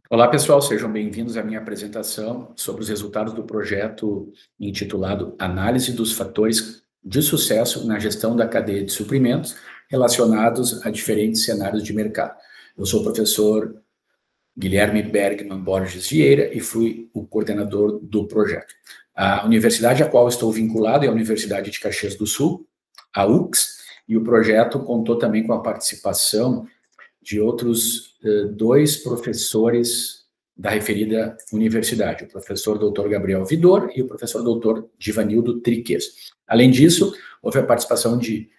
Olá, pessoal, sejam bem-vindos à minha apresentação sobre os resultados do projeto intitulado Análise dos Fatores de Sucesso na Gestão da Cadeia de Suprimentos relacionados a diferentes cenários de mercado. Eu sou o professor Guilherme Bergman Borges Vieira e fui o coordenador do projeto. A universidade a qual estou vinculado é a Universidade de Caxias do Sul, a UCS, e o projeto contou também com a participação de outros dois professores da referida universidade, o professor Dr. Gabriel Vidor e o professor Dr. Divanildo Triques. Além disso, houve a participação de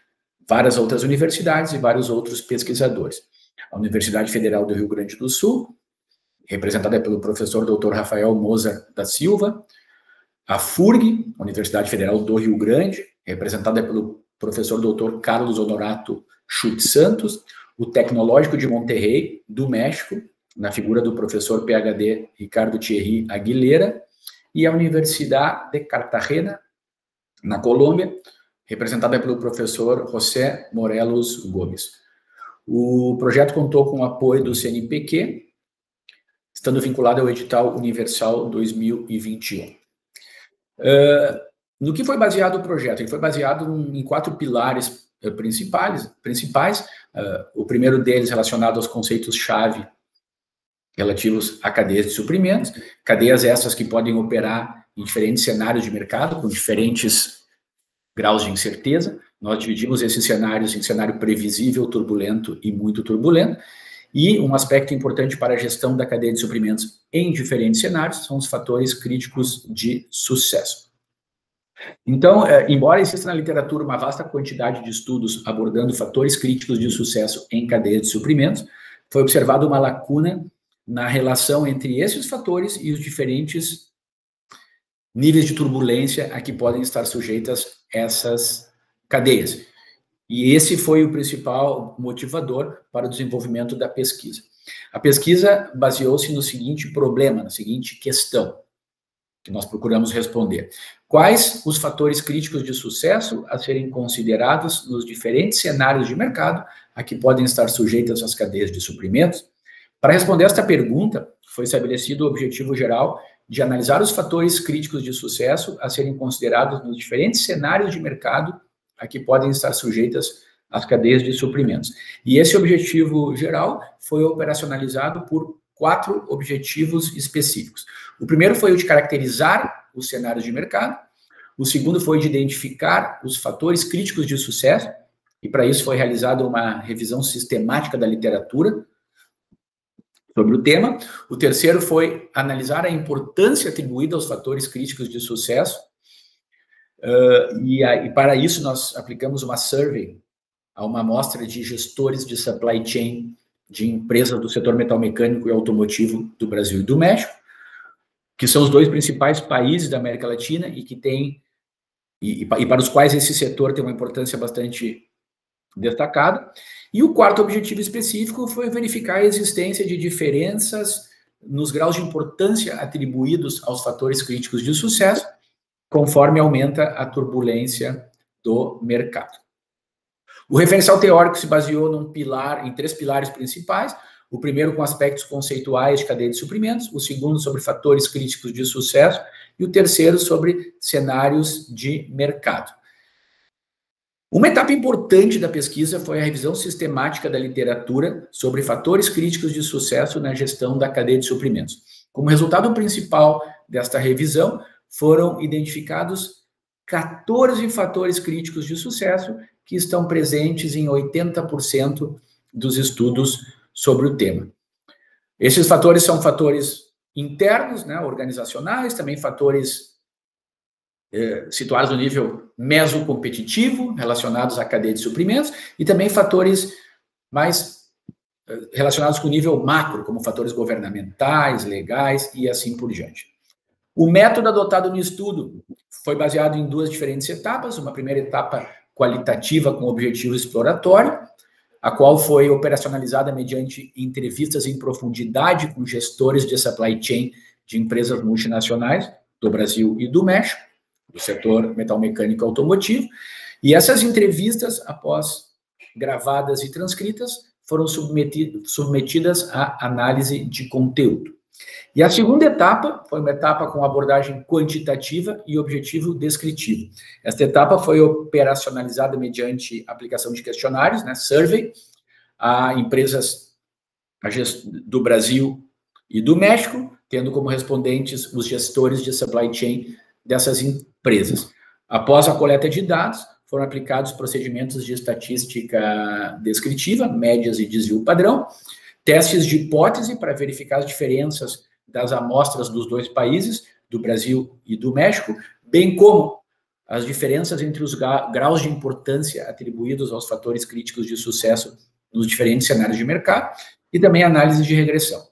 várias outras universidades e vários outros pesquisadores. A Universidade Federal do Rio Grande do Sul, representada pelo professor Dr. Rafael Moza da Silva, a FURG, Universidade Federal do Rio Grande, representada pelo professor Dr. Carlos Honorato Schultz Santos, o Tecnológico de Monterrey, do México, na figura do professor PhD Ricardo Thierry Aguilera, e a Universidade de Cartagena, na Colômbia, representada pelo professor José Morelos Gomes. O projeto contou com o apoio do CNPq, estando vinculado ao edital Universal 2021. No que foi baseado o projeto? Ele foi baseado em 4 pilares principais. O primeiro deles relacionado aos conceitos-chave relativos a cadeias de suprimentos, cadeias essas que podem operar em diferentes cenários de mercado, com diferentes graus de incerteza. Nós dividimos esses cenários em cenário previsível, turbulento e muito turbulento. E um aspecto importante para a gestão da cadeia de suprimentos em diferentes cenários são os fatores críticos de sucesso. Então, embora exista na literatura uma vasta quantidade de estudos abordando fatores críticos de sucesso em cadeia de suprimentos, foi observada uma lacuna na relação entre esses fatores e os diferentes níveis de turbulência a que podem estar sujeitas essas cadeias. E esse foi o principal motivador para o desenvolvimento da pesquisa. A pesquisa baseou-se no seguinte problema, na seguinte questão, que nós procuramos responder. Quais os fatores críticos de sucesso a serem considerados nos diferentes cenários de mercado a que podem estar sujeitas as cadeias de suprimentos? Para responder esta pergunta, foi estabelecido o objetivo geral de analisar os fatores críticos de sucesso a serem considerados nos diferentes cenários de mercado a que podem estar sujeitas as cadeias de suprimentos. E esse objetivo geral foi operacionalizado por 4 objetivos específicos. O primeiro foi o de caracterizar os cenários de mercado, o segundo foi de identificar os fatores críticos de sucesso, e para isso foi realizada uma revisão sistemática da literatura sobre o tema. O terceiro foi analisar a importância atribuída aos fatores críticos de sucesso, e para isso nós aplicamos uma survey a uma amostra de gestores de supply chain de empresas do setor metalmecânico e automotivo do Brasil e do México, que são os 2 principais países da América Latina e que têm e para os quais esse setor tem uma importância bastante destacada. E o quarto objetivo específico foi verificar a existência de diferenças nos graus de importância atribuídos aos fatores críticos de sucesso, conforme aumenta a turbulência do mercado. O referencial teórico se baseou em 3 pilares principais. O primeiro com aspectos conceituais de cadeia de suprimentos, o segundo sobre fatores críticos de sucesso e o terceiro sobre cenários de mercado. Uma etapa importante da pesquisa foi a revisão sistemática da literatura sobre fatores críticos de sucesso na gestão da cadeia de suprimentos. Como resultado principal desta revisão, foram identificados 14 fatores críticos de sucesso que estão presentes em 80% dos estudos sobre o tema. Esses fatores são fatores internos, organizacionais, também fatores situados no nível mesocompetitivo, relacionados à cadeia de suprimentos, e também fatores mais relacionados com o nível macro, como fatores governamentais, legais e assim por diante. O método adotado no estudo foi baseado em 2 diferentes etapas. Uma primeira etapa qualitativa com objetivo exploratório, a qual foi operacionalizada mediante entrevistas em profundidade com gestores de supply chain de empresas multinacionais do Brasil e do México, do setor metalmecânico e automotivo. E essas entrevistas, após gravadas e transcritas, foram submetidas à análise de conteúdo. E a segunda etapa foi uma etapa com abordagem quantitativa e objetivo descritivo. Esta etapa foi operacionalizada mediante aplicação de questionários, né, survey, a empresas do Brasil e do México, tendo como respondentes os gestores de supply chain dessas empresas. Após a coleta de dados, foram aplicados procedimentos de estatística descritiva, médias e desvio padrão, testes de hipótese para verificar as diferenças das amostras dos dois países, do Brasil e do México, bem como as diferenças entre os graus de importância atribuídos aos fatores críticos de sucesso nos diferentes cenários de mercado, e também análise de regressão.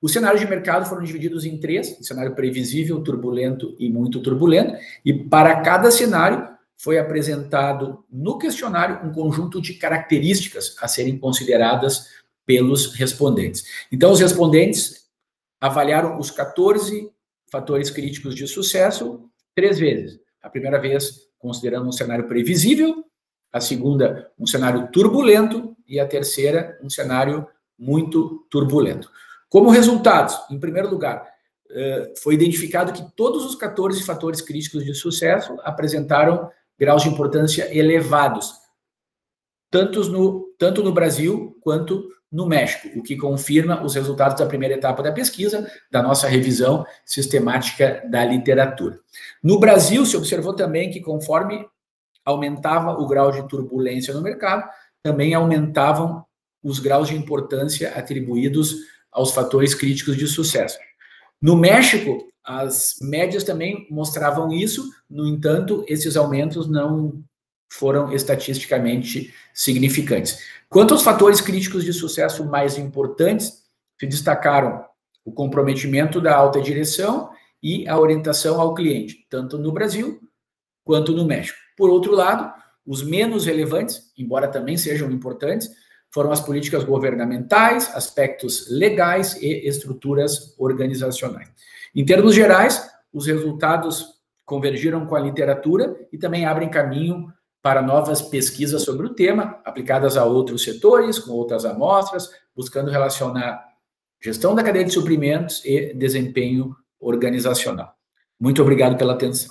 Os cenários de mercado foram divididos em 3, cenário previsível, turbulento e muito turbulento, e para cada cenário foi apresentado no questionário um conjunto de características a serem consideradas pelos respondentes. Então, os respondentes avaliaram os 14 fatores críticos de sucesso 3 vezes. A primeira vez, considerando um cenário previsível, a segunda, um cenário turbulento, e a terceira, um cenário muito turbulento. Como resultados, em primeiro lugar, foi identificado que todos os 14 fatores críticos de sucesso apresentaram graus de importância elevados, tanto no Brasil quanto no México, o que confirma os resultados da primeira etapa da pesquisa, da nossa revisão sistemática da literatura. No Brasil, se observou também que conforme aumentava o grau de turbulência no mercado, também aumentavam os graus de importância atribuídos aos fatores críticos de sucesso. No México, as médias também mostravam isso, no entanto, esses aumentos não foram estatisticamente significantes. Quanto aos fatores críticos de sucesso mais importantes, se destacaram o comprometimento da alta direção e a orientação ao cliente, tanto no Brasil quanto no México. Por outro lado, os menos relevantes, embora também sejam importantes, foram as políticas governamentais, aspectos legais e estruturas organizacionais. Em termos gerais, os resultados convergiram com a literatura e também abrem caminho para novas pesquisas sobre o tema, aplicadas a outros setores, com outras amostras, buscando relacionar gestão da cadeia de suprimentos e desempenho organizacional. Muito obrigado pela atenção.